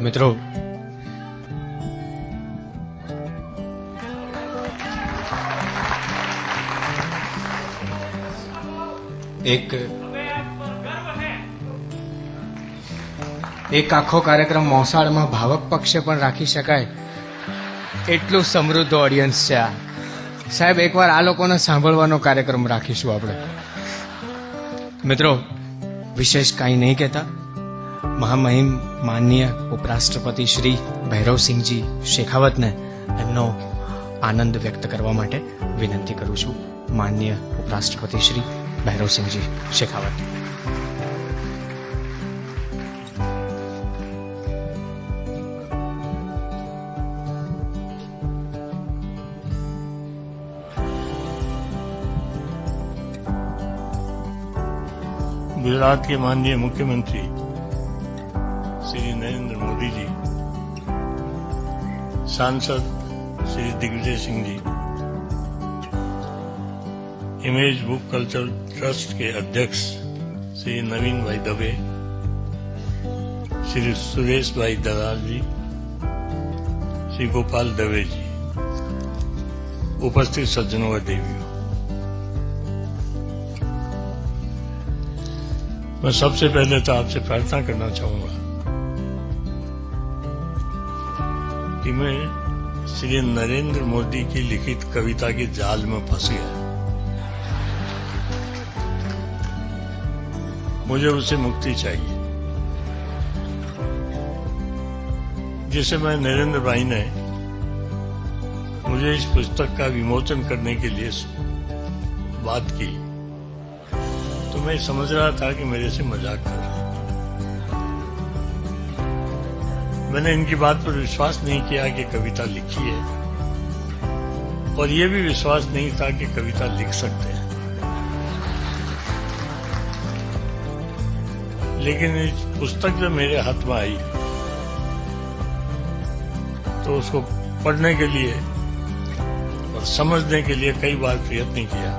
मित्रों, એક આખો કાર્યક્રમ મોસાળમાં ભાવક પક્ષે પણ રાખી શકાય એટલું સમૃદ્ધ ઓડિયન્સ છે આ. સાહેબ, એકવાર આ લોકોને સાંભળવાનો કાર્યક્રમ રાખીશું આપણે. મિત્રો, વિશેષ કાંઈ નહીં કહેતા, મહામહિમ માનનીય ઉપરાષ્ટ્રપતિ શ્રી ભૈરવસિંહજી શેખાવતને એમનો આનંદ વ્યક્ત કરવા માટે વિનંતી કરું છું. માનનીય ઉપરાષ્ટ્રપતિ શ્રી ભૈરવસિંહજી શેખાવત. गुजरात के माननीय मुख्यमंत्री श्री नरेंद्र मोदी जी, सांसद Shri Digvijay Singh ji, image book culture trust के अध्यक्ष श्री नवीन भाई दवे, श्री सुरेश भाई दलाल जी, श्री गोपाल दवे जी, उपस्थित सज्जनों व देवियों, मैं सबसे पहले तो आपसे प्रार्थना करना चाहूंगा कि मैं श्री नरेंद्र मोदी की लिखित कविता के जाल में फंस गया. मुझे उससे मुक्ति चाहिए. जिसे मैं नरेंद्र भाई ने मुझे इस पुस्तक का विमोचन करने के लिए बात की तो मैं समझ रहा था कि मेरे से मजाक कर रहे हैं. मैंने इनकी बात पर विश्वास नहीं किया कि कविता लिखी है, और यह भी विश्वास नहीं था कि कविता लिख सकते हैं. लेकिन इस पुस्तक जब मेरे हाथ में आई तो उसको पढ़ने के लिए और समझने के लिए कई बार प्रयत्न किया,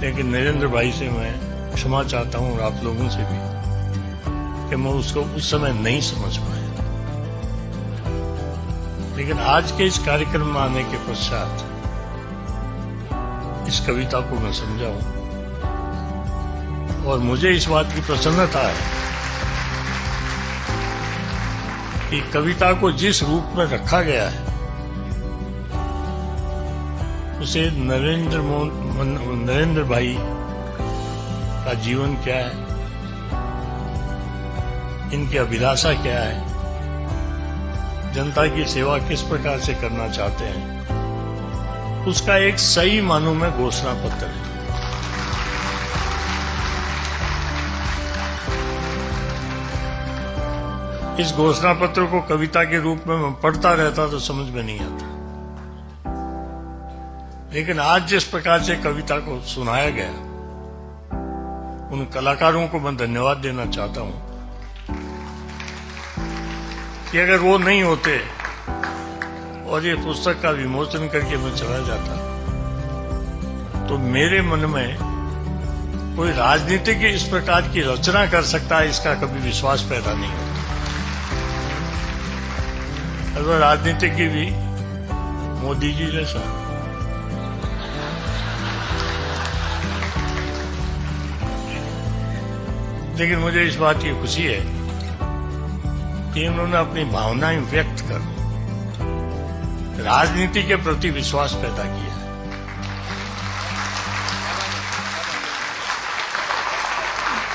लेकिन नरेंद्र भाई से मैं क्षमा चाहता हूं और आप लोगों से भी कि मैं उसको उस समय नहीं समझ पाया. लेकिन आज के इस कार्यक्रम में आने के पश्चात इस कविता को मैं समझा हूं, और मुझे इस बात की प्रसन्नता है कि कविता को जिस रूप में रखा गया है उसे नरेंद्र भाई का जीवन क्या है, इनकी अभिलाषा क्या है, जनता की सेवा किस प्रकार से करना चाहते हैं, उसका एक सही मानों में घोषणा पत्र है. इस घोषणा पत्र को कविता के रूप में मैं पढ़ता रहता तो समझ में नहीं आता, लेकिन आज जिस प्रकार से कविता को सुनाया गया, उन कलाकारों को मैं धन्यवाद देना चाहता हूं कि अगर वो नहीं होते और ये पुस्तक का विमोचन करके मैं चला जाता तो मेरे मन में कोई राजनीतिक इस प्रकार की रचना कर सकता है, इसका कभी विश्वास पैदा नहीं होता. अगर राजनीतिक की भी मोदी जी जैसा, लेकिन मुझे इस बात की खुशी है कि उन्होंने अपनी भावनाएं व्यक्त कर राजनीति के प्रति विश्वास पैदा किया है.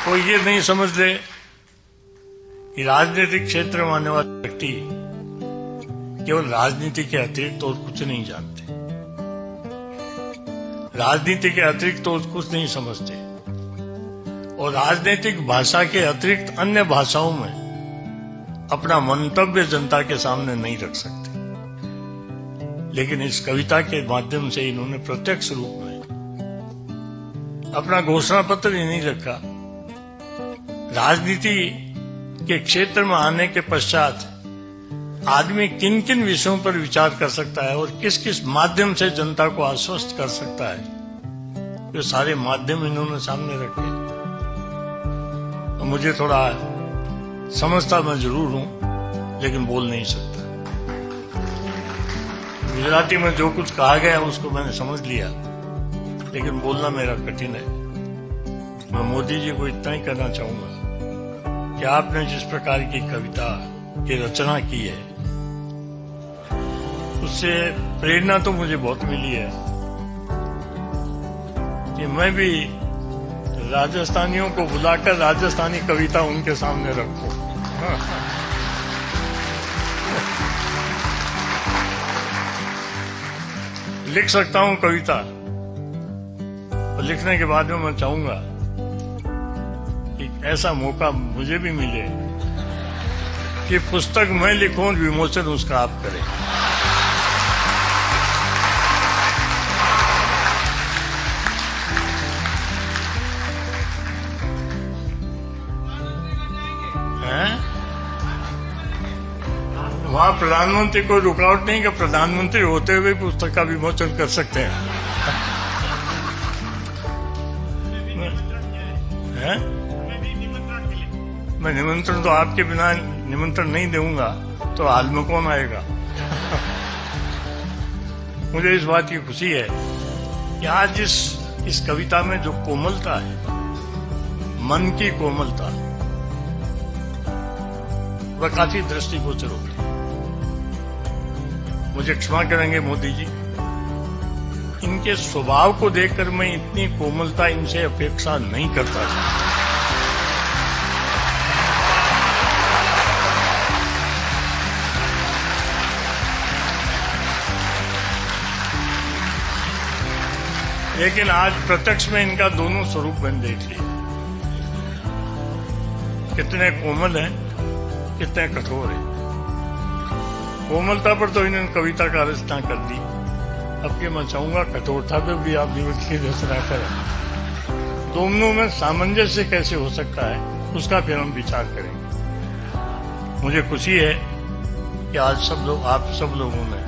कोई ये नहीं समझ ले कि राजनीतिक क्षेत्र में आने वाले व्यक्ति केवल राजनीति के अतिरिक्त और कुछ नहीं जानते, राजनीति के अतिरिक्त और कुछ नहीं समझते, और राजनीतिक भाषा के अतिरिक्त अन्य भाषाओं में अपना मंतव्य जनता के सामने नहीं रख सकते. लेकिन इस कविता के माध्यम से इन्होंने प्रत्यक्ष रूप में अपना घोषणा पत्र ही नहीं रखा, राजनीति के क्षेत्र में आने के पश्चात आदमी किन किन विषयों पर विचार कर सकता है और किस किस माध्यम से जनता को आश्वस्त कर सकता है, ये सारे माध्यम इन्होंने सामने रखे. मुझे थोड़ा समझता मैं जरूर हूं, लेकिन बोल नहीं सकता। गुजराती में जो कुछ कहा गया उसको मैंने समझ लिया, लेकिन बोलना मेरा कठिन है। मैं मोदी जी को इतना ही कहना चाहूंगा कि आपने जिस प्रकार की कविता की रचना की है, उससे प्रेरणा तो मुझे बहुत मिली है कि मैं भी राजस्थानियों को बुलाकर राजस्थानी कविता उनके सामने रखूं। लिख सकता हूं कविता, और लिखने के बाद में मैं चाहूंगा कि ऐसा मौका मुझे भी मिले कि पुस्तक मैं लिखूं और विमोचन उसका आप करें। वहां प्रधानमंत्री को रुकावट नहीं कि प्रधानमंत्री होते हुए पुस्तक का विमोचन कर सकते हैं। मैं निमंत्रण तो आपके बिना निमंत्रण नहीं दूंगा, तो हाल में कौन आएगा। मुझे इस बात की खुशी है कि आज इस कविता में जो कोमलता है, मन की कोमलता, वह काफी दृष्टिगोचर होती है। मुझे क्षमा करेंगे मोदी जी, इनके स्वभाव को देखकर मैं इतनी कोमलता इनसे अपेक्षा नहीं करता था। लेकिन आज प्रत्यक्ष में इनका दोनों स्वरूप मैंने देख लिया, कितने कोमल हैं, कितने कठोर हैं। कोमलता पर तो इन्होंने कविता का रचना कर दी, अब कि मैं चाहूंगा कठोरता पर भी आप निवृत्त की रचना करें। दोनों में सामंजस्य कैसे हो सकता है, उसका फिर हम विचार करेंगे। मुझे खुशी है कि आज आप सब लोगों ने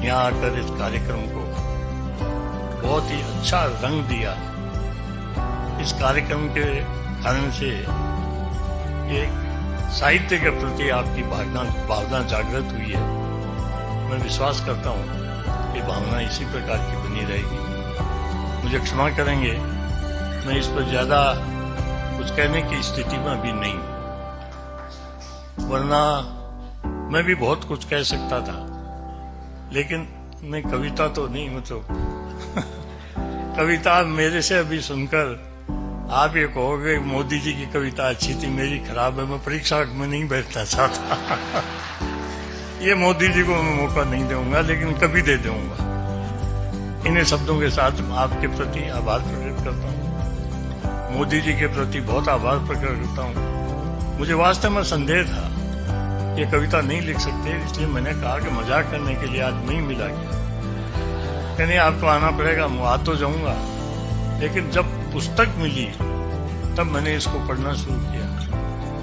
यहाँ आकर इस कार्यक्रम को बहुत ही अच्छा रंग दिया। इस कार्यक्रम के कारण से एक साहित्य के प्रति आपकी भावना जागृत हुई है। मैं विश्वास करता हूं कि भावना इसी प्रकार की बनी रहेगी। मुझे क्षमा करेंगे, मैं इस पर ज्यादा कुछ कहने की स्थिति में अभी नहीं हूं, वरना मैं भी बहुत कुछ कह सकता था, लेकिन मैं कविता तो नहीं, मतलब कविता मेरे से अभी सुनकर आप ये कहोगे मोदी जी की कविता अच्छी थी, मेरी खराब है, मैं परीक्षा में नहीं बैठना चाहता। ये मोदी जी को मैं मौका नहीं दूंगा, लेकिन कभी दे दूंगा। इन्हीं शब्दों के साथ आपके प्रति आभार प्रकट करता हूँ, मोदी जी के प्रति बहुत आभार प्रकट करता हूँ। मुझे वास्तव में संदेह था ये कविता नहीं लिख सकते, इसलिए मैंने कहा कि मजाक करने के लिए आज नहीं मिला गया, नहीं आपको आना पड़ेगा, मैं आ तो जाऊंगा। लेकिन जब पुस्तक मिली तब मैंने इसको पढ़ना शुरू किया।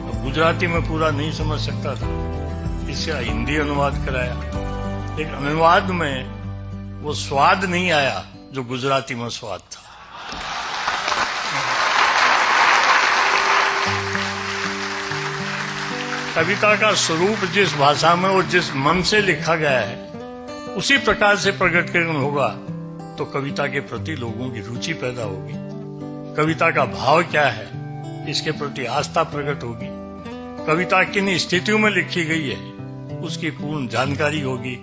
अब गुजराती में पूरा नहीं समझ सकता था, इसका हिंदी अनुवाद कराया, लेकिन अनुवाद में वो स्वाद नहीं आया जो गुजराती में स्वाद था। कविता का स्वरूप जिस भाषा में और जिस मन से लिखा गया है, उसी प्रकार से प्रकटीकरण होगा तो कविता के प्रति लोगों की रुचि पैदा होगी। कविता का भाव क्या है, इसके प्रति आस्था प्रकट होगी। कविता किन स्थितियों में लिखी गई है, उसकी पूर्ण जानकारी होगी,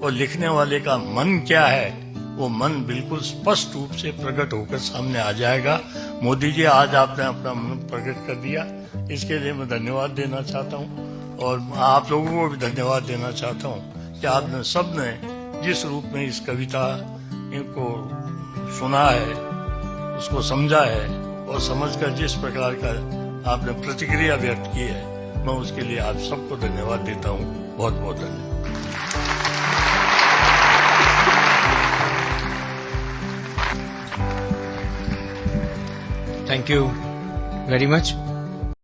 और लिखने वाले का मन क्या है, वो मन बिल्कुल स्पष्ट रूप से प्रकट होकर सामने आ जाएगा। मोदी जी, आज आपने अपना मन प्रकट कर दिया, इसके लिए मैं धन्यवाद देना चाहता हूँ, और आप लोगों को भी धन्यवाद देना चाहता हूँ कि आपने सबने जिस रूप में इस कविता को सुना है, उसको समझा है, और समझकर जिस प्रकार का आपने प्रतिक्रिया व्यक्त की है, मैं उसके लिए आप सबको धन्यवाद देता हूँ। बहुत बहुत धन्यवाद। Thank you very much.